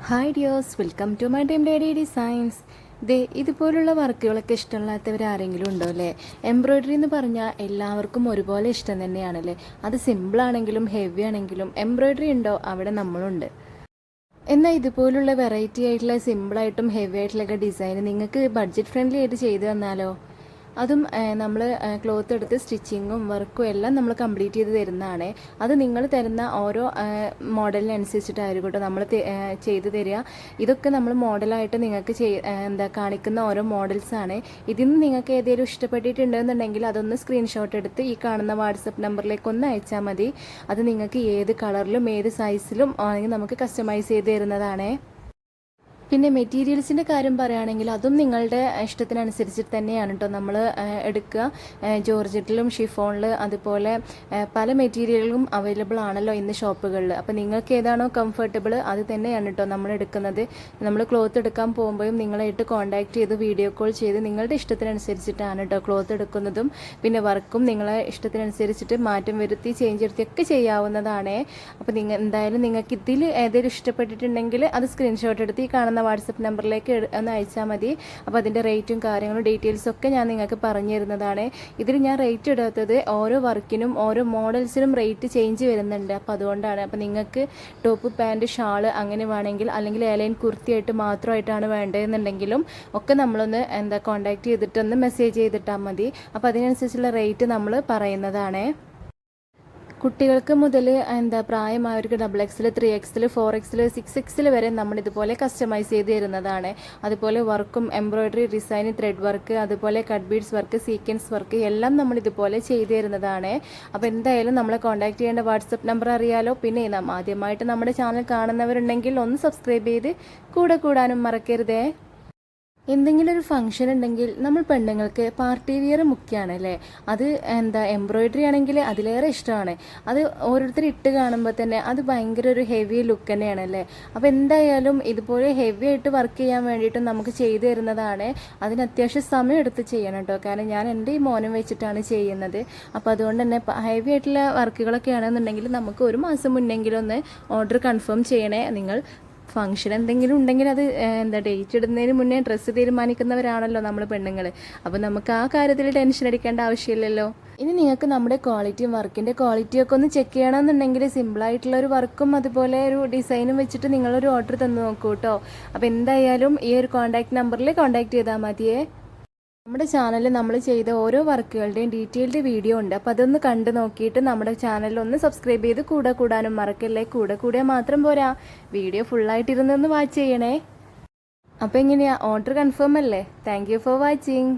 Hi dears, welcome to my time daily designs. ഇതുപോലുള്ള വർക്കുകളൊക്കെ ഇഷ്ടമില്ലാത്തവർ ആരെങ്കിലും ഉണ്ടോ അല്ലേ? എംബ്രോയ്ഡറി എന്ന് പറഞ്ഞാൽ എല്ലാവർക്കും ഒരുപോലെ ഇഷ്ടം തന്നെയാണല്ലേ. അത് സിമ്പിളാണെങ്കിലും ഹെവി ആണെങ്കിലും എംബ്രോയ്ഡറി ഉണ്ടോ അവിടെ നമ്മളുണ്ട്. എന്നാൽ ഇതുപോലുള്ള വെറൈറ്റി ആയിട്ടുള്ള സിമ്പിളായിട്ടും ഹെവി ആയിട്ടുള്ളൊക്കെ ഡിസൈൻ നിങ്ങൾക്ക് ബഡ്ജറ്റ് ഫ്രണ്ട്ലി ആയിട്ട് ചെയ്തു തന്നാലോ? അതും നമ്മൾ ക്ലോത്ത് എടുത്ത് സ്റ്റിച്ചിങ്ങും വർക്കും എല്ലാം നമ്മൾ കംപ്ലീറ്റ് ചെയ്ത് തരുന്നതാണ്. അത് നിങ്ങൾ തരുന്ന ഓരോ മോഡലിനനുസരിച്ചിട്ടായിരിക്കും കേട്ടോ നമ്മൾ ചെയ്തു തരിക. ഇതൊക്കെ നമ്മൾ മോഡലായിട്ട് നിങ്ങൾക്ക് കാണിക്കുന്ന ഓരോ മോഡൽസാണ്. ഇതിൽ നിന്ന് നിങ്ങൾക്ക് ഏതെങ്കിലും ഇഷ്ടപ്പെട്ടിട്ടുണ്ടെന്നുണ്ടെങ്കിൽ അതൊന്ന് സ്ക്രീൻഷോട്ട് എടുത്ത് ഈ കാണുന്ന വാട്സപ്പ് നമ്പറിലേക്ക് ഒന്ന് അയച്ചാൽ മതി. അത് നിങ്ങൾക്ക് ഏത് കളറിലും ഏത് സൈസിലും ആണെങ്കിൽ നമുക്ക് കസ്റ്റമൈസ് ചെയ്ത് തരുന്നതാണ്. പിന്നെ മെറ്റീരിയൽസിൻ്റെ കാര്യം പറയുകയാണെങ്കിൽ അതും നിങ്ങളുടെ ഇഷ്ടത്തിനനുസരിച്ചിട്ട് തന്നെയാണ് കേട്ടോ നമ്മൾ എടുക്കുക. ജോർജറ്റിലും ഷിഫോണിൽ അതുപോലെ പല മെറ്റീരിയലുകളും അവൈലബിൾ ആണല്ലോ ഇന്ന് ഷോപ്പുകളിൽ. അപ്പോൾ നിങ്ങൾക്ക് ഏതാണോ കംഫർട്ടബിൾ അത് തന്നെയാണ് കേട്ടോ നമ്മൾ എടുക്കുന്നത്. നമ്മൾ ക്ലോത്ത് എടുക്കാൻ പോകുമ്പോഴും നിങ്ങളായിട്ട് കോൺടാക്റ്റ് ചെയ്ത് വീഡിയോ കോൾ ചെയ്ത് നിങ്ങളുടെ ഇഷ്ടത്തിനനുസരിച്ചിട്ടാണ് കേട്ടോ ക്ലോത്ത് എടുക്കുന്നതും. പിന്നെ വർക്കും നിങ്ങളെ ഇഷ്ടത്തിനനുസരിച്ചിട്ട് മാറ്റം വരുത്തി ചേഞ്ച് വരുത്തിയൊക്കെ ചെയ്യാവുന്നതാണ്. അപ്പോൾ എന്തായാലും നിങ്ങൾക്ക് ഇതിൽ ഏതെങ്കിലും ഇഷ്ടപ്പെട്ടിട്ടുണ്ടെങ്കിൽ അത് സ്ക്രീൻഷോട്ട് എടുത്ത് ഈ കാണുന്ന വാട്സപ്പ് നമ്പറിലേക്ക് ഒന്ന് അയച്ചാൽ മതി. അപ്പോൾ അതിൻ്റെ റേറ്റും കാര്യങ്ങളും ഡീറ്റെയിൽസും ഒക്കെ ഞാൻ നിങ്ങൾക്ക് പറഞ്ഞു തരുന്നതാണ്. ഇതിൽ ഞാൻ റേറ്റ് ഇടാത്തത് ഓരോ വർക്കിനും ഓരോ മോഡൽസിനും റേറ്റ് ചേഞ്ച് വരുന്നുണ്ട്. അപ്പോൾ അതുകൊണ്ടാണ്. അപ്പോൾ നിങ്ങൾക്ക് ടോപ്പ് പാൻറ്റ് ഷാള് അങ്ങനെ വേണമെങ്കിൽ അല്ലെങ്കിൽ എലൈൻ കുർത്തിയായിട്ട് മാത്രമായിട്ടാണ് വേണ്ടതെന്നുണ്ടെങ്കിലും ഒക്കെ നമ്മളൊന്ന് കോൺടാക്റ്റ് ചെയ്തിട്ടൊന്ന് മെസ്സേജ് ചെയ്തിട്ടാൽ മതി. അപ്പോൾ അതിനനുസരിച്ചുള്ള റേറ്റ് നമ്മൾ പറയുന്നതാണ്. കുട്ടികൾക്ക് മുതൽ പ്രായമായവർക്ക് XXL 3XL 4XL 6XL വരെ നമ്മൾ ഇതുപോലെ കസ്റ്റമൈസ് ചെയ്ത് തരുന്നതാണ്. അതുപോലെ വർക്കും എംബ്രോയ്ഡറി ഡിസൈൻ ത്രെഡ് വർക്ക് അതുപോലെ cut beads work sequence work എല്ലാം നമ്മൾ ഇതുപോലെ ചെയ്തു തരുന്നതാണ്. അപ്പോൾ എന്തായാലും നമ്മളെ കോൺടാക്ട് ചെയ്യേണ്ട വാട്സപ്പ് നമ്പർ അറിയാലോ. പിന്നെ ആദ്യമായിട്ട് നമ്മുടെ ചാനൽ കാണുന്നവരുണ്ടെങ്കിൽ ഒന്ന് സബ്സ്ക്രൈബ് ചെയ്ത് കൂടെ കൂടാനും മറക്കരുതേ. എന്തെങ്കിലും ഒരു ഫംഗ്ഷൻ ഉണ്ടെങ്കിൽ നമ്മൾ പെണ്ണുങ്ങൾക്ക് പാർട്ടി വിയർ മുഖ്യമാണല്ലേ. അത് എംബ്രോയ്ഡറി ആണെങ്കിൽ അതിലേറെ ഇഷ്ടമാണ്. അത് ഓരോരുത്തർ ഇട്ട് കാണുമ്പോൾ തന്നെ അത് ഭയങ്കര ഒരു ഹെവി ലുക്ക് തന്നെയാണല്ലേ. അപ്പോൾ എന്തായാലും ഇതുപോലെ ഹെവി ആയിട്ട് വർക്ക് ചെയ്യാൻ വേണ്ടിയിട്ട് നമുക്ക് ചെയ്തു തരുന്നതാണ്. അതിന് അത്യാവശ്യം സമയം എടുത്ത് ചെയ്യണം കേട്ടോ. കാരണം ഞാൻ എൻ്റെ ഈ മോനും വെച്ചിട്ടാണ് ചെയ്യുന്നത്. അപ്പോൾ അതുകൊണ്ട് തന്നെ ഹെവി ആയിട്ടുള്ള വർക്കുകളൊക്കെ ആണെന്നുണ്ടെങ്കിൽ നമുക്ക് ഒരു മാസം മുന്നെങ്കിലും ഒന്ന് ഓർഡർ കൺഫേം ചെയ്യണേ. നിങ്ങൾ ഫംഗ്ഷൻ എന്തെങ്കിലും ഉണ്ടെങ്കിൽ അത് ഡേറ്റ് ഇടുന്നതിന് മുന്നേ ഡ്രസ്സ് തീരുമാനിക്കുന്നവരാണല്ലോ നമ്മൾ പെണ്ണുങ്ങൾ. അപ്പോൾ നമുക്ക് ആ കാര്യത്തിൽ ടെൻഷൻ അടിക്കേണ്ട ആവശ്യമില്ലല്ലോ. ഇനി നിങ്ങൾക്ക് നമ്മുടെ ക്വാളിറ്റിയും വർക്കിൻ്റെ ക്വാളിറ്റിയൊക്കെ ഒന്ന് ചെക്ക് ചെയ്യണമെന്നുണ്ടെങ്കിൽ സിമ്പിളായിട്ടുള്ള ഒരു വർക്കും അതുപോലെ ഒരു ഡിസൈനും വെച്ചിട്ട് നിങ്ങളൊരു ഓർഡർ തന്നു നോക്കൂ കേട്ടോ. അപ്പോൾ എന്തായാലും ഈ ഒരു കോൺടാക്ട് നമ്പറിൽ കോൺടാക്ട് ചെയ്താൽ മതിയേ. നമ്മുടെ ചാനലിൽ നമ്മൾ ചെയ്ത ഓരോ വർക്കുകളുടെയും ഡീറ്റെയിൽഡ് വീഡിയോ ഉണ്ട്. അപ്പോൾ അതൊന്ന് കണ്ടു നോക്കിയിട്ട് നമ്മുടെ ചാനലിൽ ഒന്ന് സബ്സ്ക്രൈബ് ചെയ്ത് കൂടെ കൂടാനും മറക്കല്ലേ. കൂടെ കൂടിയാൽ മാത്രം പോരാ, വീഡിയോ ഫുള്ളായിട്ടിരുന്നൊന്ന് വാച്ച് ചെയ്യണേ. അപ്പോൾ എങ്ങനെയാ, ഓർഡർ കൺഫേം അല്ലേ? Thank you for watching.